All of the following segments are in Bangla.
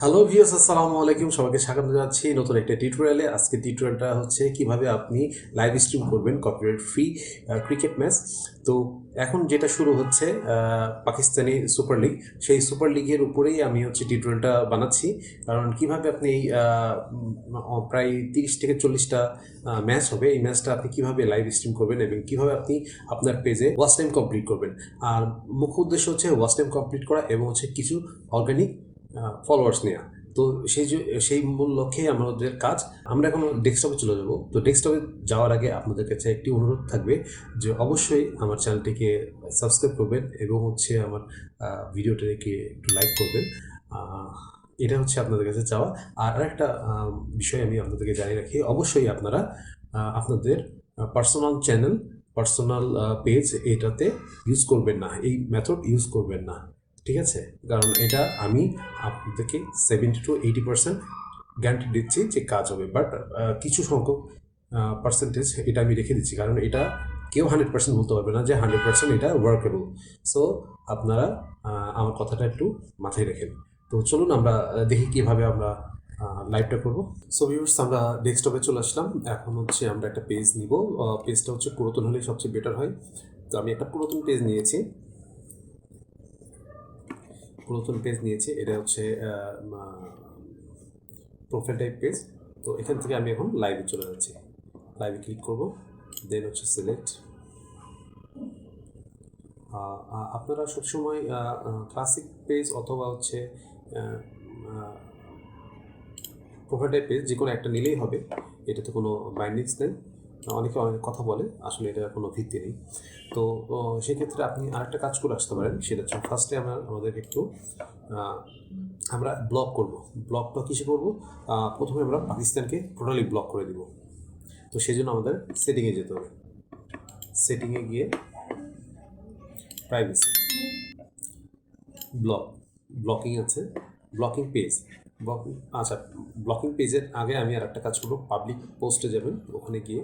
হ্যালো ভিউয়ার্স, আসসালামু আলাইকুম। সবাইকে স্বাগত জানাচ্ছি নতুন একটা টিউটোরিয়ালে। আজকে টিউটোরিয়ালটা হচ্ছে কিভাবে আপনি লাইভ স্ট্রিম করবেন কপিরাইট ফ্রি ক্রিকেট ম্যাচ। তো এখন যেটা শুরু হচ্ছে পাকিস্তানি সুপার লিগ, সেই সুপার লিগের উপরেই আমি হচ্ছে টিউটোরিয়ালটা বানাচ্ছি। কারণ কিভাবে আপনি এই প্রায় 30 থেকে 40টা ম্যাচ হবে, এই ম্যাচটা আপনি কিভাবে লাইভ স্ট্রিম করবেন এবং কিভাবে আপনি আপনার পেজে ওয়াচ টাইম কমপ্লিট করবেন। আর মুখ্য উদ্দেশ্য হচ্ছে ওয়াচ টাইম কমপ্লিট করা এবং হচ্ছে কিছু অর্গানিক ফলোয়ার্স নেওয়া। তো সেই মূল লক্ষ্যেই আমাদের কাজ। আমরা এখন ডেস্কটপে চলে যাব। তো ডেস্কটপে যাওয়ার আগে আপনাদের কাছে একটি অনুরোধ থাকবে যে অবশ্যই আমার চ্যানেলটিকে সাবস্ক্রাইব করবেন এবং হচ্ছে আমার ভিডিওটাকে একটু লাইক করবেন। এটা হচ্ছে আপনাদের কাছে চাওয়া। আর আরেকটা বিষয় আমি আপনাদেরকে জানিয়ে রাখি, অবশ্যই আপনারা আপনাদের পার্সোনাল চ্যানেল, পার্সোনাল পেজ এটাতে ইউজ করবেন না, এই মেথড ইউজ করবেন না, ঠিক আছে? কারণ এটা আমি আপনাদেরকে 70 to 80% গ্যারান্টি দিচ্ছি যে কাজ হবে। বাট কিছু সংখ্যক পার্সেন্টেজ এটা আমি রেখে দিচ্ছি, কারণ এটা কেউ 100% বলতে পারবে না যে 100% এটা ওয়ার্কেবল। সো আপনারা আমার কথাটা একটু মাথায় রাখেন। তো চলুন আমরা দেখি কিভাবে আমরা লাইভটা করবো। সো ভিউয়ার্স, আমরা ডেস্কটপে চলে আসলাম। এখন হচ্ছে আমরা একটা পেজ নিব। পেজটা হচ্ছে পুরাতন হলে সবচেয়ে বেটার হয়। তো আমি একটা পুরাতন পেজ নিয়েছি। এটা হচ্ছে প্রোফাইল টাইপ পেজ। তো এখান থেকে আমি এখন লাইভে চলে যাচ্ছি। লাইভে ক্লিক করব, দেন হচ্ছে সিলেক্ট। আপনারা সবসময় ক্লাসিক পেজ অথবা হচ্ছে প্রোফাইল টাইপ পেজ যে কোনো একটা নিলেই হবে, এটাতে কোনো বাইন্ডিংস নেই। অনেকে অনেক কথা বলে, আসলে এটা কোনো ভিত্তি নেই। তো সেক্ষেত্রে আপনি আরেকটা কাজ করে আসতে পারেন। সেটা হচ্ছে ফার্স্টে আমাদের একটু আমরা ব্লক করব। ব্লকটা কিসে করব? প্রথমে আমরা পাকিস্তানকে টোটালি ব্লক করে দিব। তো সেই জন্য আমাদের সেটিংয়ে যেতে হবে। সেটিংয়ে গিয়ে প্রাইভেসি, ব্লকিং আছে, ব্লকিং পেজ, ব্লকিং। আচ্ছা, ব্লকিং পেজের আগে আমি আর একটা কাজ করবো। পাবলিক পোস্টে যাবেন, ওখানে গিয়ে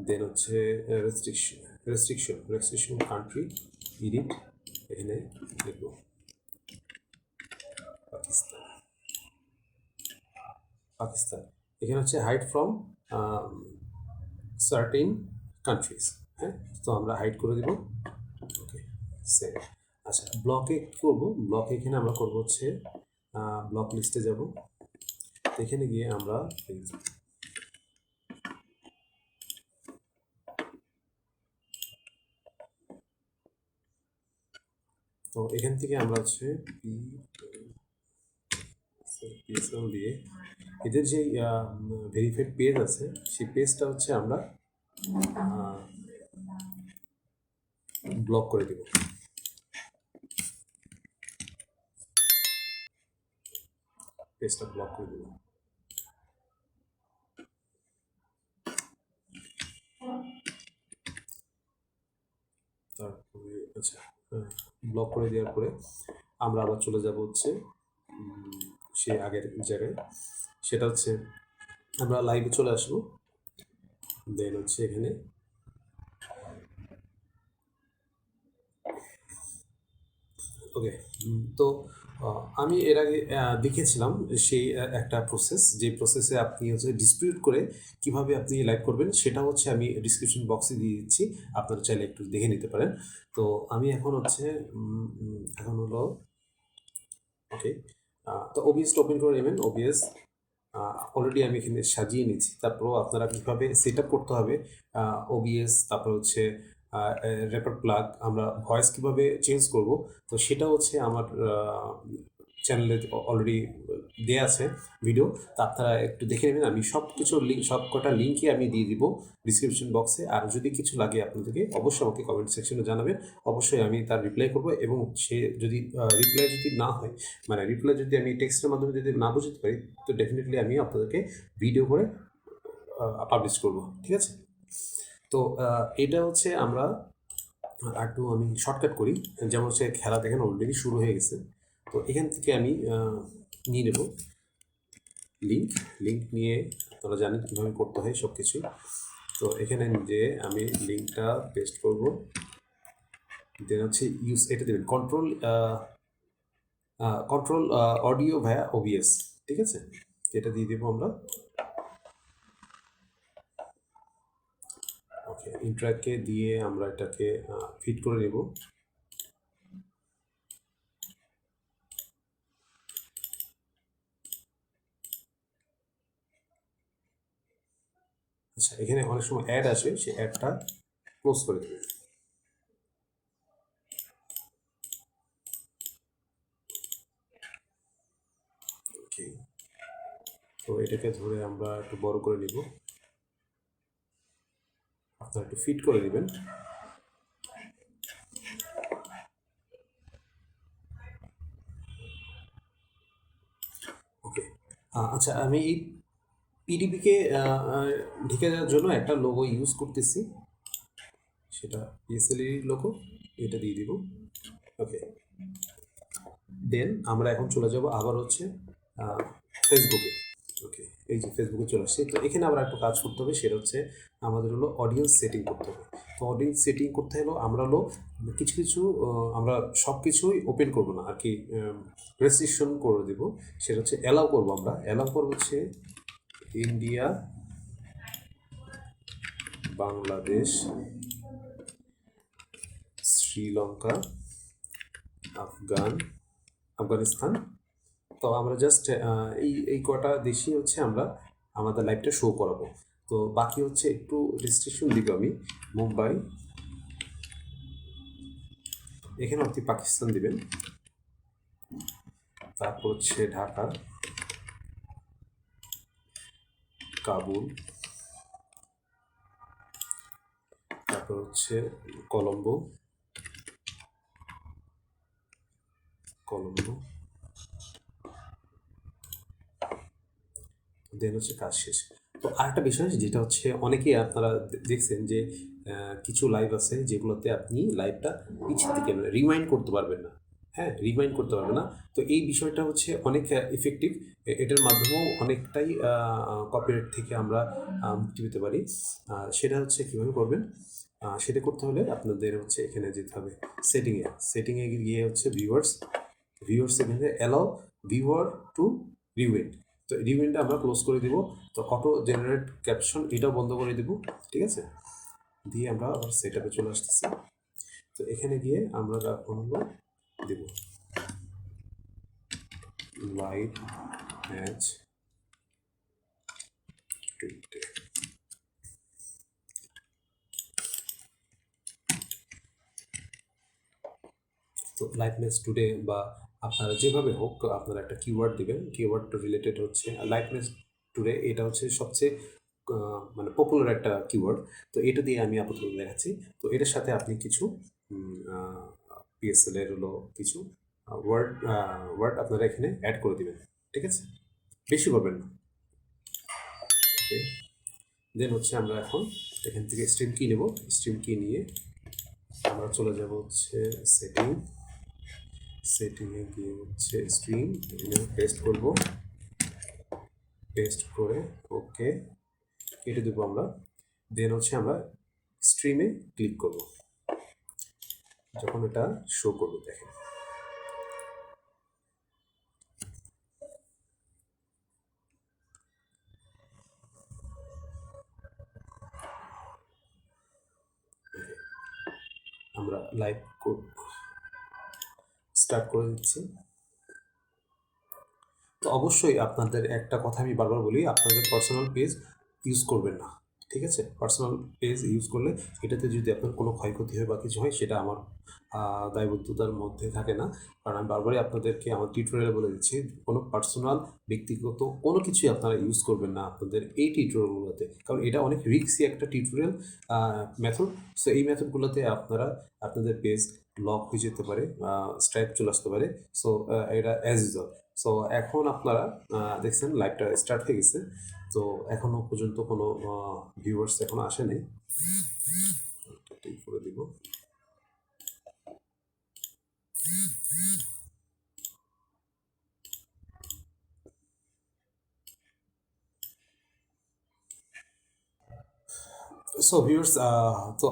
দেন হচ্ছে রেস্ট্রিকশন কান্ট্রি, এডিট, এখানে লিখব পাকিস্তান। পাকিস্তান এখানে হচ্ছে হাইড ফ্রম সার্টেন কান্ট্রিজ। হ্যাঁ, তো আমরা হাইড করে দিব। ওকে, সেভ। আচ্ছা, ব্লকে কী করবো? ব্লকে এখানে আমরা করবো হচ্ছে ব্লক লিস্টে যাব। এখানে গিয়ে আমরা তো এখান থেকে আমরা হচ্ছে পিএসএল দিয়ে এদের যে ভেরিফাইড পেজ আছে, সেই পেজটা হচ্ছে আমরা ব্লক করে দেব। পেজটা ব্লক করে দেব। তারপরে আচ্ছা, ব্লক করে দেওয়ার পরে আমরা আবার চলে যাব হচ্ছে সে আগের জায়গায়। সেটা হচ্ছে আমরা লাইভে চলে আসবো। দেন হচ্ছে এখানে ওকে। তো আমি এর আগে দেখেছিলাম সেই একটা প্রসেস, যে প্রসেসে আপনি হচ্ছে ডিসপিউট করে কিভাবে আপনি লাইভ করবেন, সেটা হচ্ছে আমি ডিসক্রিপশন বক্সে দিয়ে দিচ্ছি। আপনারা চাইলে একটু দেখে নিতে পারেন। তো আমি এখন হচ্ছে এখন হলো ওকে। তো ওবিএসটা ওপেন করে নেবেন। ওবিএস অলরেডি আমি এখানে সাজিয়ে নিচ্ছি। তারপরও আপনারা কীভাবে সেট আপ করতে হবে ওবিএস, তারপর হচ্ছে র্যাপার প্লাগ, আমরা ভয়েস কীভাবে চেঞ্জ করব, তো সেটা হচ্ছে আমার চ্যানেলে অলরেডি দেওয়া আছে ভিডিও। তা আপনারা একটু দেখে নেবেন। আমি সব কিছুর লিঙ্ক, সব কটা লিঙ্কই আমি দিয়ে দিব ডিসক্রিপশন বক্সে। আর যদি কিছু লাগে আপনাদেরকে অবশ্যই আমাকে কমেন্ট সেকশনে জানাবেন। অবশ্যই আমি তার রিপ্লাই করব। এবং সে যদি রিপ্লাই যদি না হয়, মানে রিপ্লাই যদি আমি টেক্সটের মাধ্যমে যদি না বুঝতে পারি, তো ডেফিনেটলি আমি আপনাদেরকে ভিডিও করে পাবলিশ করব, ঠিক আছে? তো এটা হচ্ছে আমরা একটু আমি শর্টকাট করি। যেমন হচ্ছে খেলা দেখেন অলরেডি শুরু হয়ে গেছে। তো এখান থেকে আমি নিয়ে নেব লিঙ্ক নিয়ে, আপনারা জানেন কীভাবে করতে হয় সব কিছুই। তো এখানে যে আমি লিঙ্কটা পেস্ট করব, দেন হচ্ছে ইউজ, এটা দেবেন কন্ট্রোল কন্ট্রোল অডিও ভায়া ওবিএস, ঠিক আছে, এটা দিয়ে দেবো আমরা। ওকে, ইন্ট্রাকে দিয়ে আমরা এটাকে ফিট করে নেব। আচ্ছা, এখানে অনেক সময় অ্যাড আসে, সেই অ্যাডটা ক্লোজ করে দেবে। ওকে, তো এটাকে ধরে আমরা একটু বড় করে নিব, আপনারা একটু ফিট করে নেবেন। ওকে, আচ্ছা, আমি এই পিডিবিকে ঢেকে দেওয়ার জন্য একটা লোগো ইউজ করতেছি, সেটা পিএসএল লোগো, এটা দিয়ে দিব। ওকে, দেন আমরা এখন চলে যাব আবার হচ্ছে ফেসবুকে। ওকে, এই যে ফেসবুকে চলে আসছে, তো এখানে আবার একটা কাজ করতে হবে, সেটা হচ্ছে আমাদের হলো অডিয়েন্স সেটিং করতে হবে। তো অডিয়েন্স সেটিং করতে হলো আমরা হলো কিছু কিছু আমরা সব কিছুই ওপেন করবো না আর কি, রেস্ট্রিকশন করে দেবো। সেটা হচ্ছে অ্যালাউ করবো, আমরা অ্যালাউ করবো হচ্ছে ইন্ডিয়া, বাংলাদেশ, শ্রীলঙ্কা, আফগানিস্তান। তো আমরা জাস্ট এই এই কটা দেশই হচ্ছে আমরা আমাদের লাইভটা শো করাবো। তো বাকি হচ্ছে একটু রেস্ট্রিকশন দিব আমি, মুম্বাই, এখানে আপনি পাকিস্তান দিবেন, তারপর হচ্ছে ঢাকা, কাবুল, তারপর হচ্ছে কলম্বো, কলম্বো, দেন হচ্ছে কাজ শেষ। তো আরেকটা বিষয় যেটা হচ্ছে অনেকেই আপনারা দেখছেন যে কিছু লাইভ আছে যেগুলোতে আপনি লাইভটা পিছিয়ে থেকে রিমাইন্ড করতে পারবেন না। হ্যাঁ, রিমাইন্ড করতে পারবে না। তো এই বিষয়টা হচ্ছে অনেক ইফেক্টিভ, এটার মাধ্যমেও অনেকটাই কপিরাইট থেকে আমরা মুক্তি পেতে পারি। সেটা হচ্ছে কীভাবে করবেন, সেটা করতে হলে আপনাদের হচ্ছে এখানে যেতে হবে সেটিংয়ে গিয়ে হচ্ছে ভিউয়ার্স এখানে অ্যালাউ ভিউয়ার টু রিউইন্ড। তো রিউইন্ডটা আমরা ক্লোজ করে দিব। তো অটো জেনারেট ক্যাপশন এটাও বন্ধ করে দিব, ঠিক আছে, দিয়ে আমরা আবার সেট আপে চলে আসতেছি। তো এখানে গিয়ে আমরা এখন দেব লাইভ ম্যাচ টুডে। তো লাইভ ম্যাচ টুডে বা আপনারা যেভাবে হোক আপনারা একটা কিওয়ার্ড দেবেন, কিওয়ার্ড রিলেটেড হচ্ছে লাইভ ম্যাচ টুডে, এটা হচ্ছে সবচেয়ে মানে পপুলার একটা কিওয়ার্ড। তো এটা দিয়ে আমি আপাতত দেখাচ্ছি। তো এটার সাথে আপনি কিছু পিএসএল এর হলো কিছু ওয়ার্ড ওয়ার্ড আপনারা এখানে অ্যাড করে দিবেন, ঠিক আছে, বেশি করবেন না। ওকে, দেন হচ্ছে আমরা এখন এখান থেকে স্ট্রিম কি নেব, স্ট্রিম কি নিয়ে আমরা চলে যাব হচ্ছে সেটিংয়ে গিয়ে হচ্ছে স্ট্রিম এখানে পেস্ট করব, পেস্ট করে ওকে কেটে দেবো আমরা। দেন হচ্ছে আমরা স্ট্রিমে ক্লিক করব, যখন এটা শো করবে দেখেন। আমরা লাইভ স্টার্ট করে দিচ্ছি। তো অবশ্যই আপনাদের একটা কথা আমি বারবার বলি, আপনাদের পার্সোনাল পেজ ইউজ করবেন না, ঠিক আছে। পার্সোনাল পেজ ইউজ করলে এটাতে যদি আপনার কোনো ক্ষয়ক্ষতি হয় বা কিছু হয়, সেটা আমার দায়বদ্ধতার মধ্যে থাকে না। কারণ আমি বারবারই আপনাদেরকে আমার টিউটোরিয়ালে বলে দিচ্ছি, কোনো পার্সোনাল ব্যক্তিগত কোনো কিছুই আপনারা ইউজ করবেন না আপনাদের এই টিউটোরিয়ালগুলোতে, কারণ এটা অনেক রিস্কি একটা টিউটোরিয়াল মেথড। সো এই মেথডগুলোতে আপনারা আপনাদের পেজ লক হয়ে যেতে পারে, স্ট্রাইক চলে আসতে পারে। সো এটা অ্যাজ ইউজুয়াল। সো এখন আপনারা দেখছেন লাইভটা স্টার্ট হয়ে গেছে। তো এখনো পর্যন্ত কোনো ভিউয়ার্স এখনো আসেনি, ঠিক করে দিব। সো ভিউয়ার্স, তো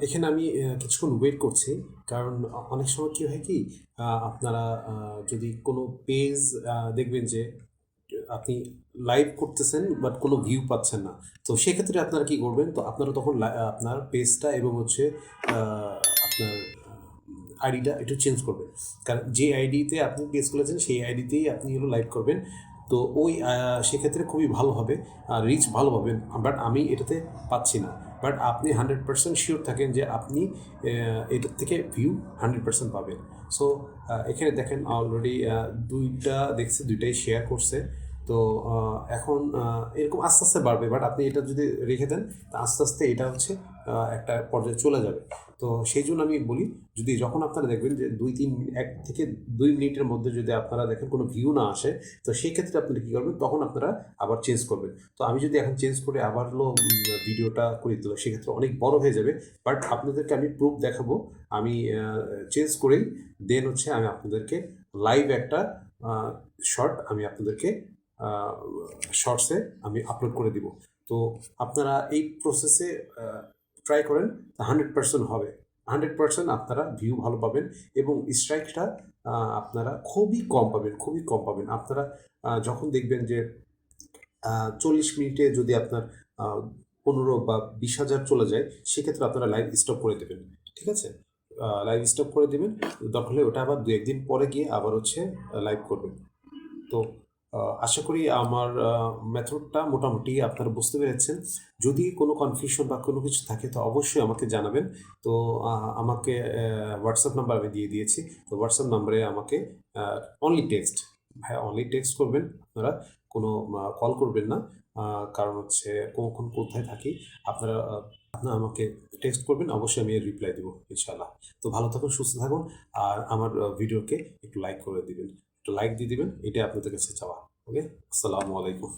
এখানে আমি কিছুক্ষণ ওয়েট করছি, কারণ অনেক সময় কী হয় কি, আপনারা যদি কোনো পেজ দেখবেন যে আপনি লাইভ করতেছেন বাট কোনো ভিউ পাচ্ছেন না, তো সেক্ষেত্রে আপনারা কি করবেন, তো আপনারা তখন আপনার পেজটা এবং হচ্ছে আপনার আইডিটা একটু চেঞ্জ করবেন। কারণ যে আইডিতে আপনি পেজ খুলেছেন সেই আইডিতেই আপনি হলো লাইভ করবেন। তো ওই সেক্ষেত্রে খুবই ভালো হবে, রিচ ভালো পাবেন। বাট আমি এটাতে পাচ্ছি না, বাট আপনি 100% শিওর থাকেন যে আপনি এটার থেকে ভিউ 100% পাবেন। সো এখানে দেখেন অলরেডি দুইটা দেখছে, দুইটাই শেয়ার করছে। তো এখন এরকম আস্তে আস্তে বাড়বে, বাট আপনি এটা যদি রেখে দেন তা আস্তে আস্তে এটা হচ্ছে একটা পর্যায়ে চলে যাবে। তো সেই জন্য আমি বলি, যদি যখন আপনারা দেখবেন যে 1 থেকে 2 মিনিটের মধ্যে যদি আপনারা দেখেন কোনো ভিউ না আসে, তো সেই ক্ষেত্রে আপনারা কী করবেন, তখন আপনারা আবার চেঞ্জ করবেন। তো আমি যদি এখন চেঞ্জ করে আবার হলো ভিডিওটা করে দিল, সেক্ষেত্রে অনেক বড় হয়ে যাবে। বাট আপনাদেরকে আমি প্রুফ দেখাবো, আমি চেঞ্জ করেই দেন হচ্ছে আমি আপনাদেরকে লাইভ একটা শর্ট আমি আপনাদেরকে শর্টসে আমি আপলোড করে দিব। তো আপনারা এই প্রসেসে ট্রাই করেন, 100% হবে। 100% আপনারা ভিউ ভালো পাবেন এবং স্ট্রাইকটা আপনারা খুবই কম পাবেন, খুবই কম পাবেন। আপনারা যখন দেখবেন যে 40 মিনিটে যদি আপনার 15 বা 20 হাজার চলে যায়, সেক্ষেত্রে আপনারা লাইভ স্টপ করে দেবেন। ঠিক আছে, লাইভ স্টপ করে দেবেন। দরকার হলে ওটা আবার 2-1 দিন পরে গিয়ে আবার হচ্ছে লাইভ করবেন। তো আশা করি আমার মেথডটা মোটামুটি আপনারা বুঝতে পেরেছেন। যদি কোনো কনফিউশন বা কোনো কিছু থাকে তো অবশ্যই আমাকে জানাবেন। তো আমাকে হোয়াটসঅ্যাপ নাম্বার আমি দিয়ে দিয়েছি। তো হোয়াটসঅ্যাপ নাম্বারে আমাকে অনলি টেক্সট, হ্যাঁ অনলি টেক্সট করবেন আপনারা, কোনো কল করবেন না। কারণ হচ্ছে কখন কোথায় থাকি, আপনারা আপনারা আমাকে টেক্সট করবেন, অবশ্যই আমি এর রিপ্লাই দেবো ইনশাআল্লাহ। তো ভালো থাকুন, সুস্থ থাকুন, আর আমার ভিডিওকে একটু লাইক করে দিবেন, একটু লাইক দিয়ে দিবেন, এটাই আপনাদের কাছে চাওয়া। ওকে, আসসালামু আলাইকুম।